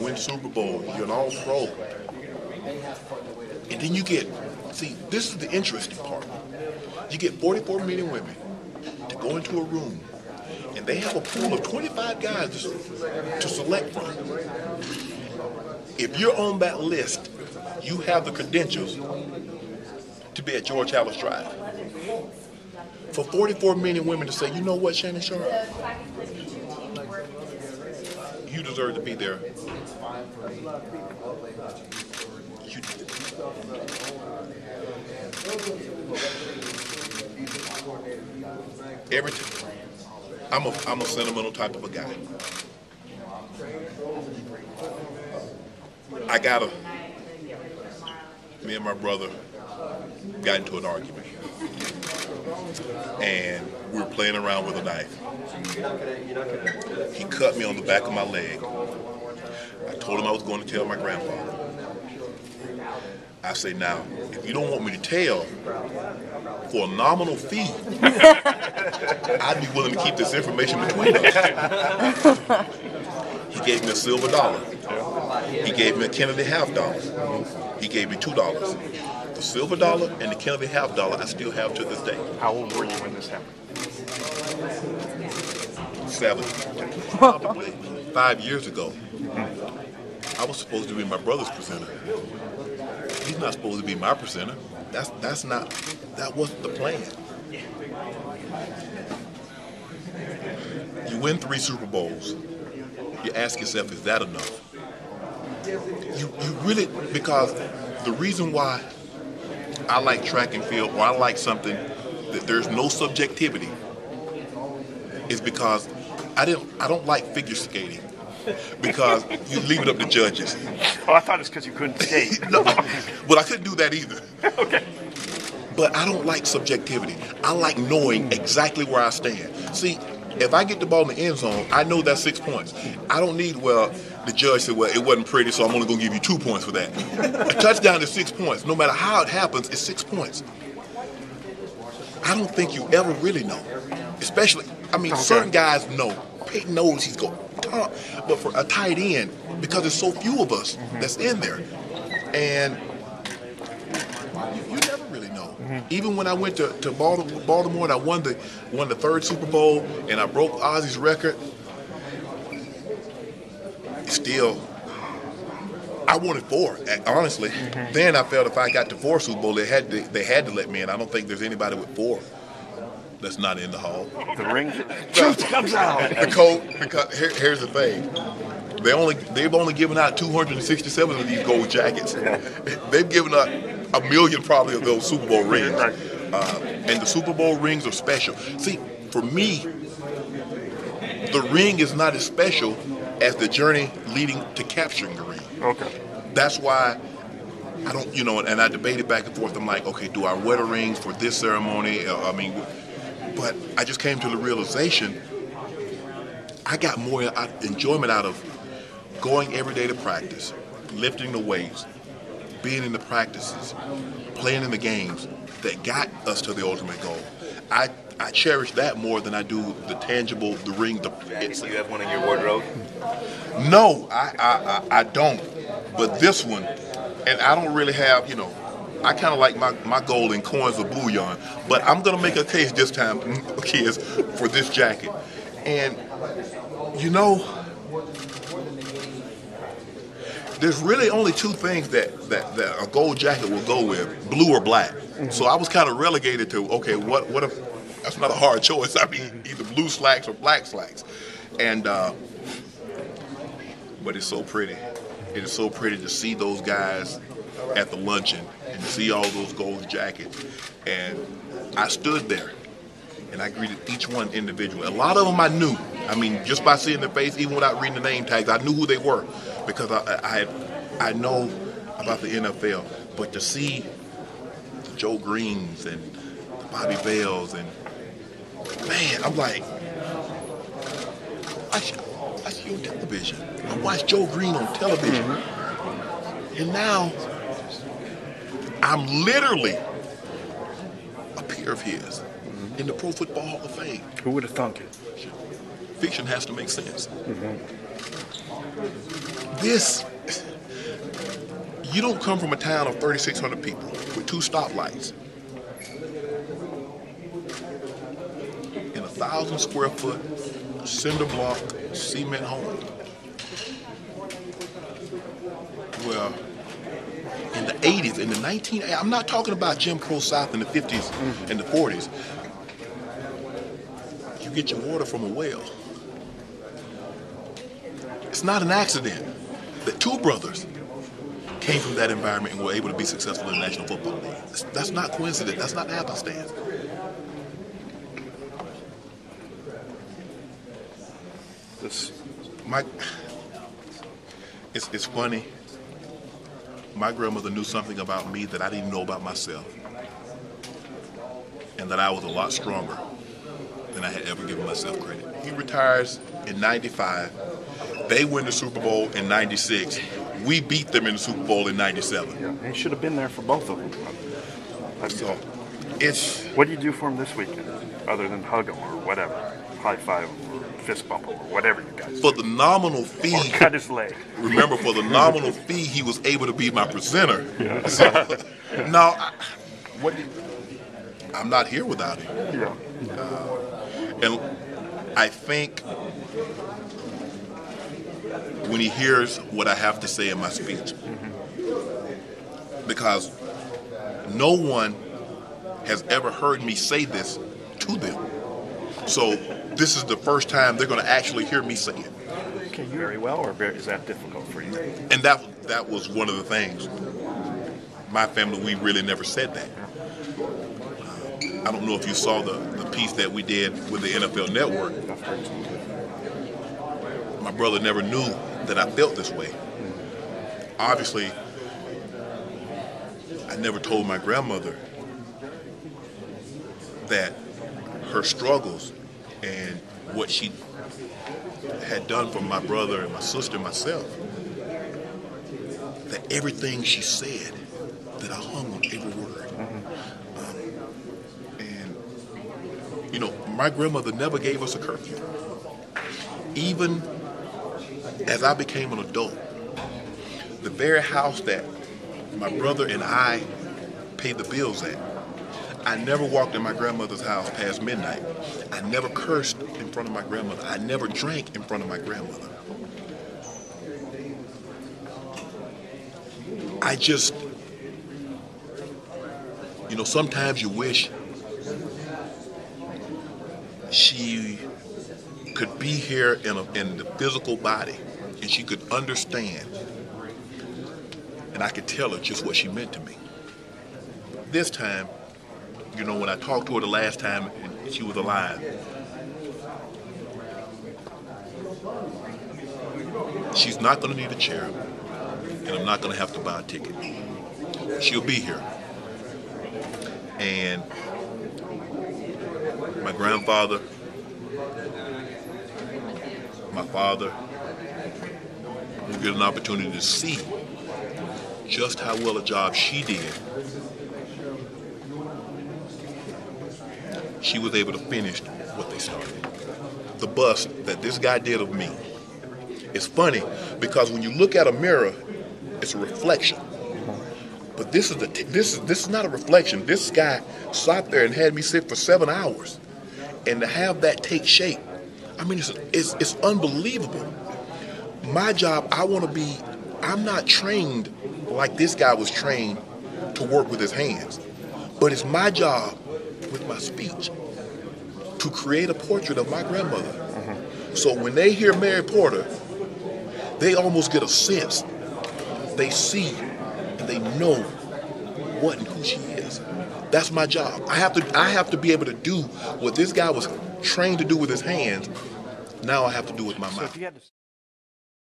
win Super Bowl, you're an all-pro. And then you get, see, this is the interesting part. You get 44 men and women to go into a room, and they have a pool of 25 guys to select from. If you're on that list, you have the credentials to be at George Hallis Drive. For 44 men and women to say, you know what, Shannon Sharpe? You deserve to be there. I'm a sentimental type of a guy. Me and my brother got into an argument. And we were playing around with a knife. He cut me on the back of my leg. I told him I was going to tell my grandfather. I say, now, if you don't want me to tell, for a nominal fee, I'd be willing to keep this information between us. He gave me a silver dollar. He gave me a Kennedy $half. He gave me $2. The silver dollar and the Kennedy $half I still have to this day. How old were you when this happened? 7. Probably 5 years ago. I was supposed to be my brother's presenter. He's not supposed to be my presenter. That wasn't the plan. You win 3 Super Bowls. You ask yourself, is that enough? You really, because the reason why I like track and field, or I like something that there's no subjectivity, is because I don't like figure skating, because you leave it up to judges. Oh, I thought it's because you couldn't skate. No, well, I couldn't do that either. Okay. But I don't like subjectivity. I like knowing exactly where I stand. See, if I get the ball in the end zone, I know that's 6 points. I don't need, well, the judge said, well, it wasn't pretty, so I'm only going to give you 2 points for that. A touchdown is 6 points. No matter how it happens, it's 6 points. I don't think you ever really know. Especially, certain guys know. Peyton knows he's going to top. But for a tight end, because there's so few of us that's in there, and you never really know. Even when I went to Baltimore and I won the 3rd Super Bowl and I broke Ozzy's record, still, I wanted 4, honestly. Then I felt if I got to 4 Super Bowl, they had to let me in. I don't think there's anybody with 4 that's not in the hall. The ring, truth comes out. Because here's the thing. They've only given out 267 of these gold jackets. They've given out 1 million probably of those Super Bowl rings. And the Super Bowl rings are special. See, for me, the ring is not as special as the journey leading to capturing the ring. Okay. That's why I don't, and I debated back and forth. I'm like, okay, do I wear the rings for this ceremony? But I just came to the realization I got more enjoyment out of going every day to practice, lifting the weights, being in the practices, playing in the games that got us to the ultimate goal. I cherish that more than I do the tangible, the ring. Do you have one in your wardrobe? No, I don't. But this one, and I don't really have, I kind of like my gold in coins or bullion, but I'm going to make a case this time, kids, for this jacket. And, there's really only 2 things that a gold jacket will go with, blue or black. So I was kind of relegated to, okay, what if, that's not a hard choice. Either blue slacks or black slacks. And, but it's so pretty. It is so pretty to see those guys at the luncheon and see all those gold jackets. And I stood there and I greeted each one individually. A lot of them I knew. Just by seeing their face, even without reading the name tags, I knew who they were because I know about the NFL. But to see the Joe Greens and the Bobby Bells, and man, I'm like, I see you on television. I watched Joe Green on television. And now I'm literally a peer of his in the Pro Football Hall of Fame. Who would have thunk it? Fiction has to make sense. this, you don't come from a town of 3,600 people with 2 stoplights in a 1,000 square foot cinder block cement home. Well, in the 80s, in the I'm not talking about Jim Crow South in the 50s and the 40s. You get your water from a well. It's not an accident that 2 brothers came from that environment and were able to be successful in the National Football League. That's not coincidence. That's not happenstance. It's funny. My grandmother knew something about me that I didn't know about myself, and that I was a lot stronger than I had ever given myself credit. He retires in '95. They win the Super Bowl in '96. We beat them in the Super Bowl in '97. Yeah, he should have been there for both of them. So, what do you do for him this weekend, other than hug him or whatever, high five him or fist bump him or whatever you guys for do? the nominal fee, Or cut his leg. Remember, for the nominal fee, he was able to be my presenter. Yeah. So, now, I'm not here without him. Yeah. And I think when he hears what I have to say in my speech, because no one has ever heard me say this to them. So this is the first time they're going to actually hear me say it. Okay, very well, or is that difficult for you? And that was one of the things. My family, we really never said that. I don't know if you saw the piece that we did with the NFL Network. My brother never knew that I felt this way. Obviously, I never told my grandmother that her struggles and what she had done for my brother and my sister and myself, that everything she said, that I hung on every word. And, you know, my grandmother never gave us a curfew. Even as I became an adult, the very house that my brother and I paid the bills at, I never walked in my grandmother's house past midnight. I never cursed in front of my grandmother. I never drank in front of my grandmother. I just, you know, sometimes you wish she could be here in the physical body and she could understand, and I could tell her just what she meant to me. This time, you know, when I talked to her the last time and she was alive, she's not going to need a chair, and I'm not going to have to buy a ticket. She'll be here. And my grandfather, my father, will get an opportunity to see just how well a job she did. She was able to finish what they started. The bust that this guy did of me. It's funny because when you look at a mirror, it's a reflection. But this is not a reflection. This guy sat there and had me sit for 7 hours, and to have that take shape, I mean, it's unbelievable. My job, I'm not trained like this guy was trained to work with his hands, but it's my job with my speech to create a portrait of my grandmother. So when they hear Mary Porter, they almost get a sense. They see and they know what and who she is. That's my job. I have to be able to do what this guy was trained to do with his hands. Now I have to do with my mouth.